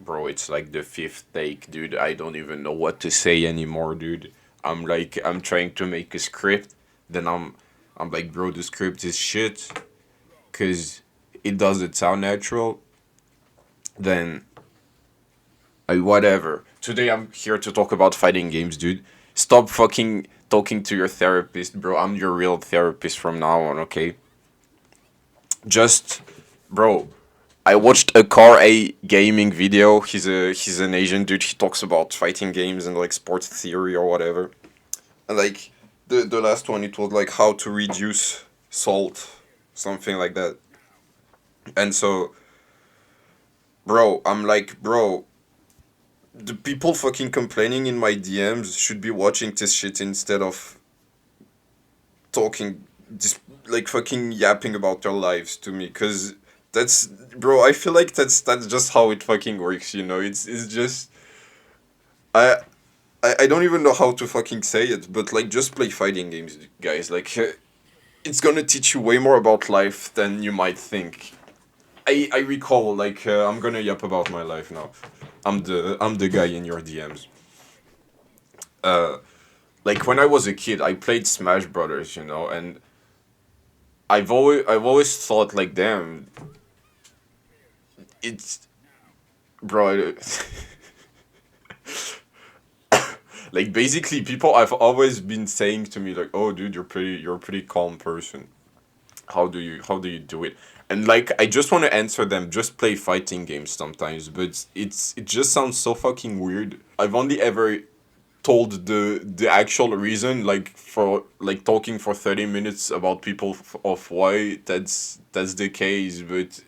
bro, it's like the fifth take, dude. I don't even know what to say anymore, dude. I'm trying to make a script, then I'm like, bro, the script is shit, cause it doesn't sound natural. Then whatever. Today I'm here to talk about fighting games, dude. Stop fucking talking to your therapist, bro. I'm your real therapist from now on, okay? Just, bro, I watched a Car A gaming video. He's an Asian dude. He talks about fighting games and like sports theory or whatever. And like the last one, it was like how to reduce salt, something like that. And so, bro, I'm like, bro, the people fucking complaining in my DMs should be watching this shit instead of talking, just like fucking yapping about their lives to me. Cause that's, bro. I feel like that's just how it fucking works. You know, it's just I. I don't even know how to fucking say it, but like just play fighting games, guys. Like it's gonna teach you way more about life than you might think. I recall like I'm gonna yap about my life now. I'm the guy in your DMs. Uh, like when I was a kid, I played Smash Brothers, you know, and I've always thought like, damn, it's bro. Like basically, people I've always been saying to me like, oh, dude, you're a pretty calm person. How do you do it? And like I just want to answer them. Just play fighting games sometimes, but it just sounds so fucking weird. I've only ever told the actual reason like for like talking for 30 minutes about people of why that's the case, but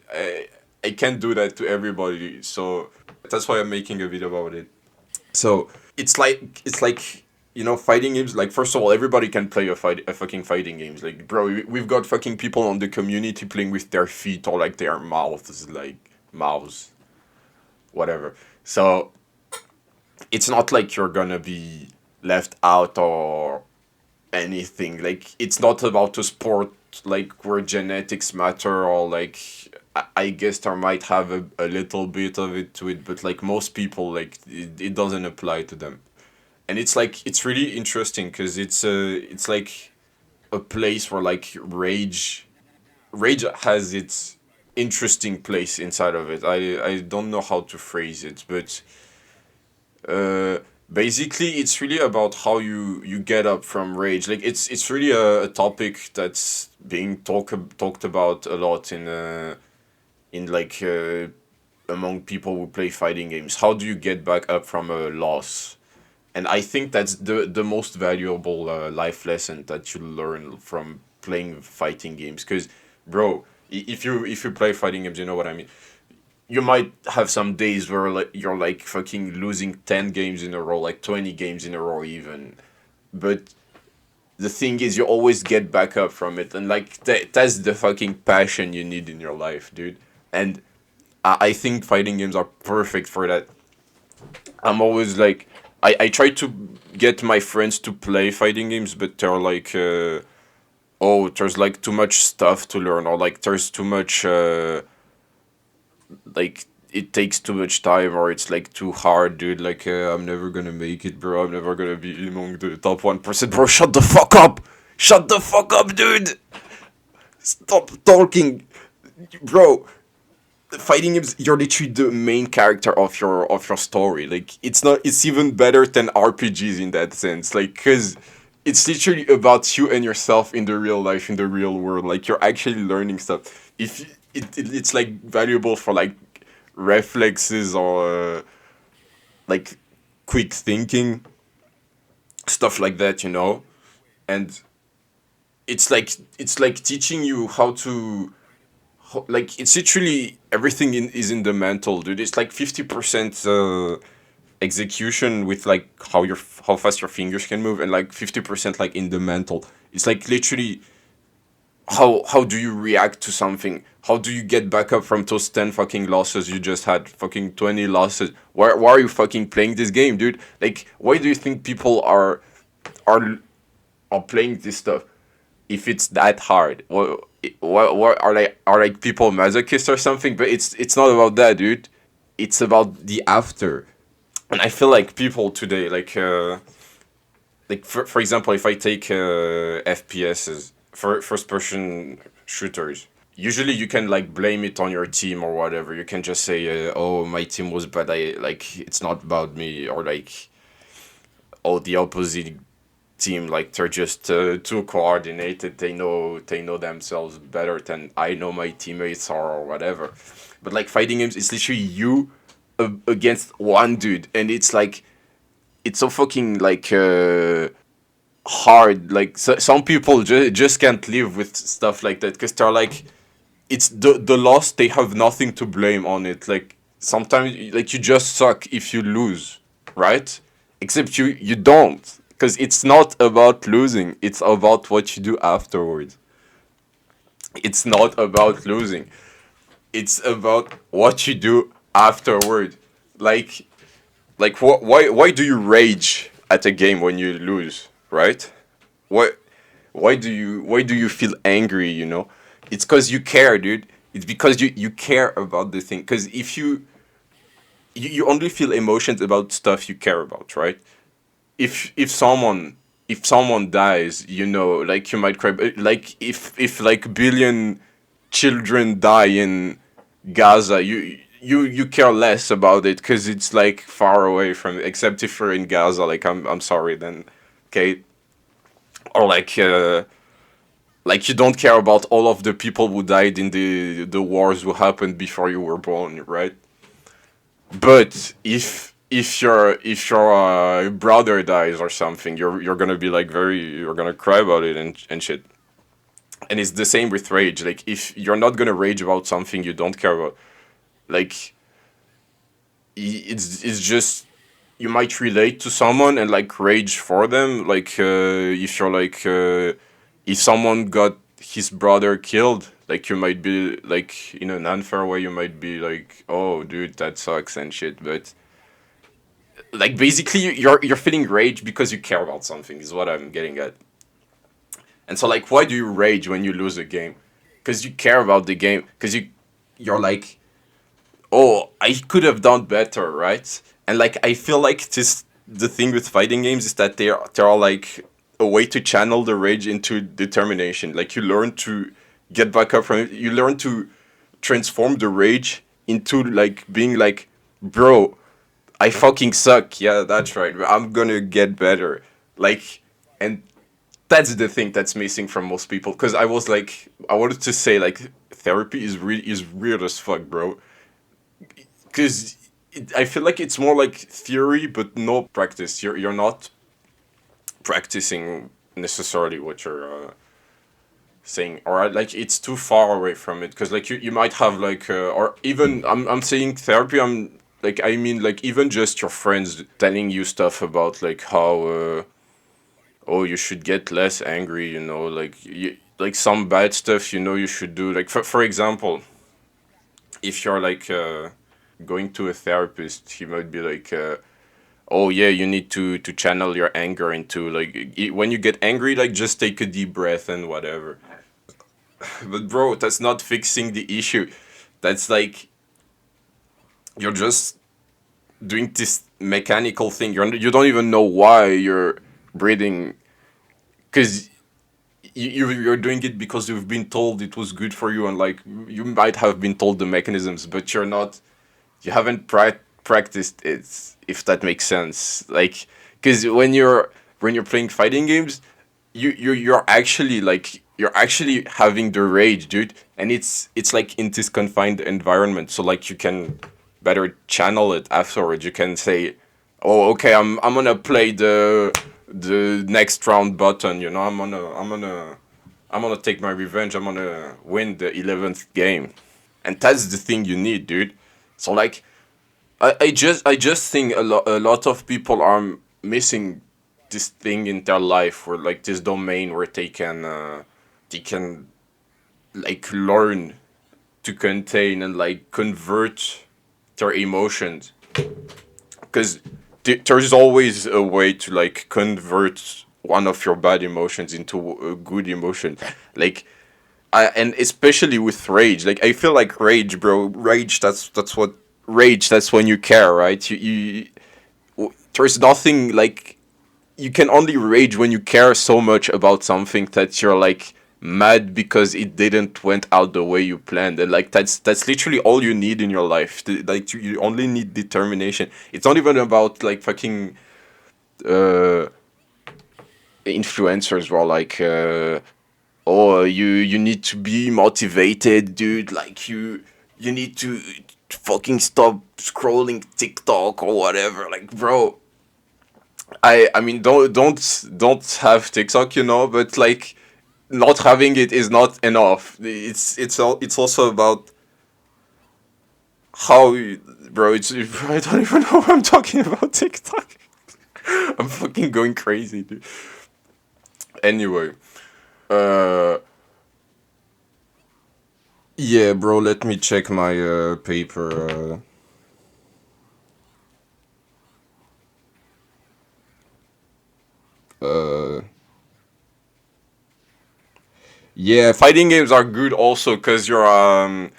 I can't do that to everybody, so that's why I'm making a video about it. So it's like fighting games. Like first of all, everybody can play a fucking fighting games. Like bro, we've got fucking people on the community playing with their feet or like their mouths, like mouths, whatever. So it's not like you're gonna be left out or anything. Like it's not about a sport like where genetics matter or like I guess there might have a little bit of it to it, but like most people, like it doesn't apply to them. And it's like it's really interesting because it's like a place where like rage has its interesting place inside of it. I don't know how to phrase it, but uh basically it's really about how you get up from rage. Like it's really a topic that's being talked about a lot in like among people who play fighting games. How do you get back up from a loss? And I think that's the most valuable life lesson that you learn from playing fighting games. Because, bro, if you play fighting games, you know what I mean. You might have some days where like you're like fucking losing 10 games in a row, like 20 games in a row, even. But the thing is, you always get back up from it, and like that's the fucking passion you need in your life, dude. And I think fighting games are perfect for that. I'm always like, I try to get my friends to play fighting games, but they're like, oh, there's like too much stuff to learn, or like there's too much, like it takes too much time, or it's like too hard, dude. Like, I'm never gonna make it, bro. I'm never gonna be among the top 1%, bro. Shut the fuck up! Shut the fuck up, dude! Stop talking, bro. Fighting games, you're literally the main character of your story. Like it's not, it's even better than RPGs in that sense, like because it's literally about you and yourself in the real life, in the real world. Like you're actually learning stuff. If it's like valuable for like reflexes or like quick thinking, stuff like that, and it's like teaching you how to, like it's literally everything is in the mental, dude. It's like 50% execution with like how fast your fingers can move, and like 50% like in the mental. It's like literally how do you react to something? How do you get back up from those 10 fucking losses you just had? Fucking 20 losses. Why are you fucking playing this game, dude? Like why do you think people are are playing this stuff if it's that hard? What are like people masochists or something? But it's not about that, dude. it's about the after. And I feel like people today, like for example, if I take FPSs, for first person shooters, usually you can like blame it on your team or whatever. You can just say, "Oh, my team was bad. I like it's not about me," or like, "Oh, the opposite team like they're just too coordinated. They know themselves better than I know my teammates are or whatever." But like fighting games, it's literally you against one dude, and it's like it's so fucking like hard. Like some people just can't live with stuff like that because they're like it's the loss. They have nothing to blame on it. Like sometimes like you just suck if you lose, right? Except you don't because it's not about losing. It's about what you do afterwards. It's not about losing. It's about what you do afterward. Like why do you rage at a game when you lose, right? Why why do you feel angry, it's because you care, dude. It's because you care about the thing, because if you only feel emotions about stuff you care about, right? If someone dies, like you might cry, like if like billion children die in Gaza, you care less about it because it's like far away from, except if you're in Gaza, like I'm sorry then, okay. Or like you don't care about all of the people who died in the wars who happened before you were born, right? But if your brother dies or something, you're gonna be like you're gonna cry about it and shit. And it's the same with rage. Like if you're not gonna rage about something you don't care about, like it's just you might relate to someone and like rage for them. Like if you're like if someone got his brother killed, like you might be like in an unfair way, you might be like, oh dude, that sucks and shit. But like basically you're feeling rage because you care about something is what I'm getting at. And so like why do you rage when you lose a game? Because you care about the game, because you're like, oh, I could have done better, right? And like I feel like this the thing with fighting games is that they're like a way to channel the rage into determination. Like you learn to get back up from it. You learn to transform the rage into like being like, bro, I fucking suck. Yeah, that's right. I'm gonna get better. Like, and that's the thing that's missing from most people. Because I wanted to say like therapy is weird as fuck, bro. Because I feel like it's more like theory but no practice. You're not practicing necessarily what you're saying, or like it's too far away from it. Because like you might have like or even I'm saying therapy. I'm like I mean like even just your friends telling you stuff about like how oh you should get less angry. Like like some bad stuff. You should do like for example, if you're like going to a therapist, he might be like, "Oh yeah, you need to channel your anger into like when you get angry, like just take a deep breath and whatever." But bro, that's not fixing the issue. That's like you're just doing this mechanical thing. You don't even know why you're breathing, because you're doing it because you've been told it was good for you, and like you might have been told the mechanisms, but you haven't practiced it, if that makes sense. Like because when you're playing fighting games, you're actually having the rage, dude, and it's like in this confined environment, so like you can better channel it afterwards. You can say, oh okay, I'm gonna play the next round button. I'm gonna take my revenge. I'm gonna win the 11th game, and that's the thing you need, dude. So like I just think a lot of people are missing this thing in their life, where like this domain where they can like learn to contain and like convert their emotions, because there's always a way to like convert one of your bad emotions into a good emotion. Like and especially with rage, like I feel like rage, bro, rage, that's what rage, that's when you care, right? There's nothing like, you can only rage when you care so much about something that you're like mad because it didn't went out the way you planned, and like that's literally all you need in your life. Like you only need determination. It's not even about like fucking uh influencers were like oh, you need to be motivated, dude, like you need to fucking stop scrolling TikTok or whatever. Like, bro, I mean, don't have TikTok, but like not having it is not enough. It's also about how bro, it's I don't even know what I'm talking about TikTok. I'm fucking going crazy, dude. Anyway, uh yeah, bro, let me check my paper. Uh yeah, fighting games are good also cuz you're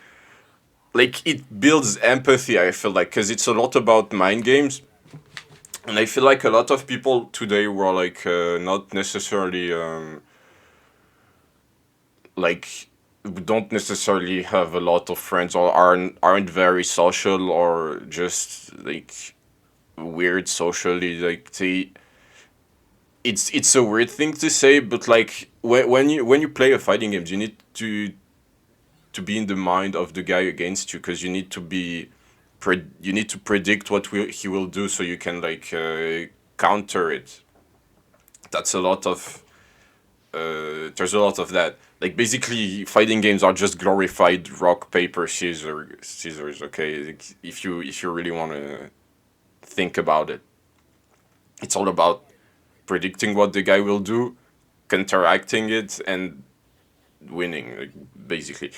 like it builds empathy, I feel like, cuz it's a lot about mind games. And I feel like a lot of people today were like not necessarily like don't necessarily have a lot of friends, or aren't very social, or just like weird socially. Like it's a weird thing to say, but like when you play a fighting games, you need to be in the mind of the guy against you, because you need to be you need to predict he will do, so you can like counter it. That's a lot of there's a lot of that. Like basically, fighting games are just glorified rock paper scissors. Okay, like, if you really want to think about it, it's all about predicting what the guy will do, counteracting it, and winning. Like, basically.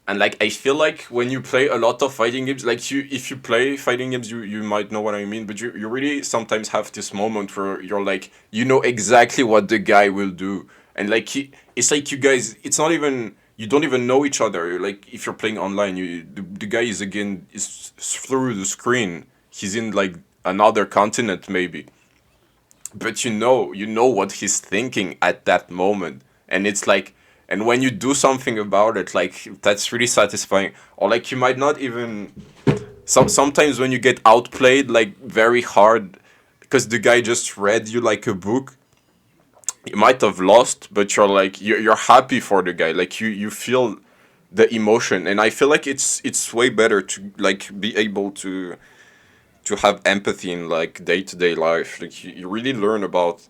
And like I feel like when you play a lot of fighting games, like if you play fighting games, you might know what I mean. But you really sometimes have this moment where you're like, you know exactly what the guy will do, and like it's like you guys, it's not even, you don't even know each other. Like if you're playing online, the guy is again is through the screen. He's in like another continent maybe, but you know what he's thinking at that moment, and it's like, and when you do something about it, like that's really satisfying. Or like you might not even, sometimes when you get outplayed like very hard because the guy just read you like a book, you might have lost, but you're like you're happy for the guy, like you feel the emotion. And I feel like it's way better to like be able to have empathy in like day-to-day life. Like you really learn about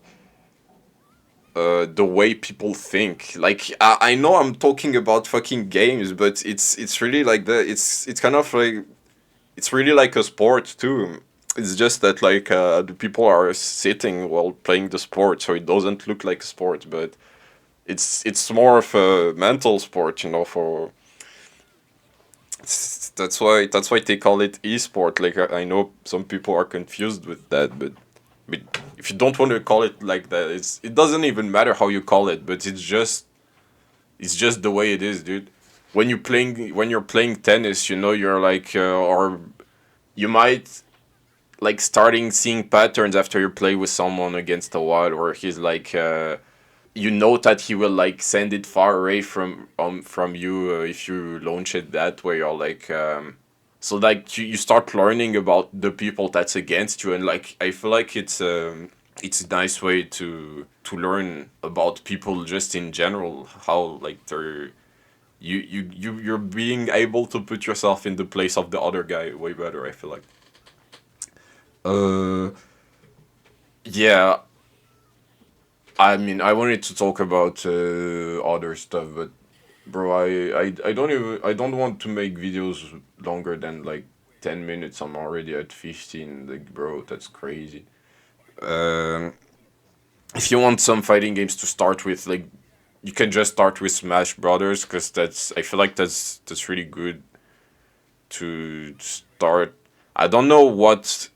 the way people think. Like I know I'm talking about fucking games, but it's really like it's kind of like, it's really like a sport too. It's just that like the people are sitting while playing the sport, so it doesn't look like a sport, but it's more of a mental sport, for that's why they call it e-sport. Like I know some people are confused with that, but if you don't want to call it like that, it doesn't even matter how you call it, but it's just the way it is, dude. When you're playing tennis, you're like or you might like starting seeing patterns after you play with someone against a wall, where he's like you know that he will like send it far away from you if you launch it that way, or like so like you start learning about the people that's against you. And like I feel like it's a nice way to learn about people just in general, how like they're you're being able to put yourself in the place of the other guy way better, I feel like. uh yeah, I mean, I wanted to talk about other stuff, but bro, I don't want to make videos longer than like 10 minutes. I'm already at 15. Like, bro, that's crazy. Um, if you want some fighting games to start with, like, you can just start with Smash Brothers, because I feel like that's really good to start. I don't know what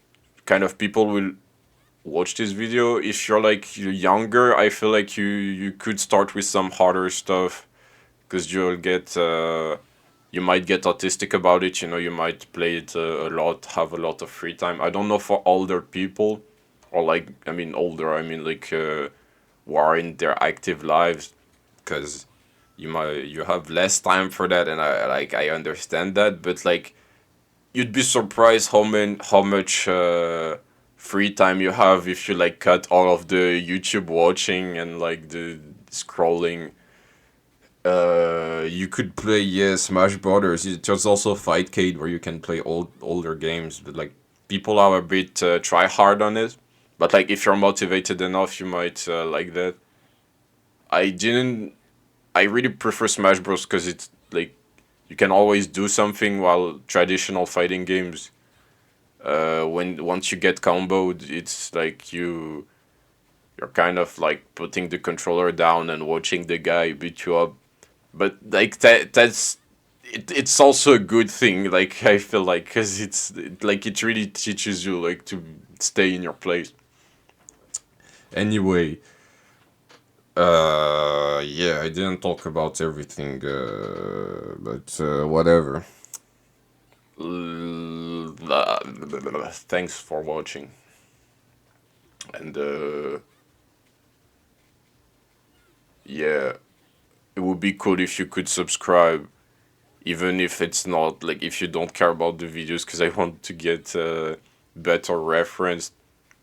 kind of people will watch this video. If you're like younger, I feel like you could start with some harder stuff, because you'll get you might get autistic about it. You know, you might play it a lot, have a lot of free time. I don't know for older people, or like I mean older. I mean like who are in their active lives, because you have less time for that, and I understand that, but like you'd be surprised how much free time you have if you like cut all of the YouTube watching and like the scrolling. You could play, yeah, Smash Brothers. There's also Fightcade where you can play older games, but like people are a bit try hard on it. But like if you're motivated enough, you might like that. I didn't. I really prefer Smash Bros. Because it's like you can always do something, while traditional fighting games, when once you get comboed, it's like you're kind of like putting the controller down and watching the guy beat you up. But like that's it's also a good thing. Like I feel like because like it really teaches you like to stay in your place. Anyway, yeah, I didn't talk about everything, but whatever. Thanks for watching, and yeah, it would be cool if you could subscribe, even if it's not like if you don't care about the videos, because I want to get better reference,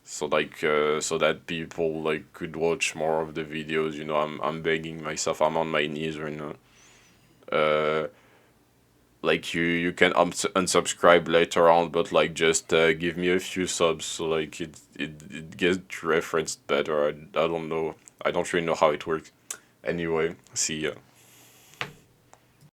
so like so that people like could watch more of the videos. You know, I'm begging myself. I'm on my knees right now. Uh, like you can unsubscribe later on, but like just give me a few subs, so like it gets referenced better. I don't know. I don't really know how it works. Anyway, see ya.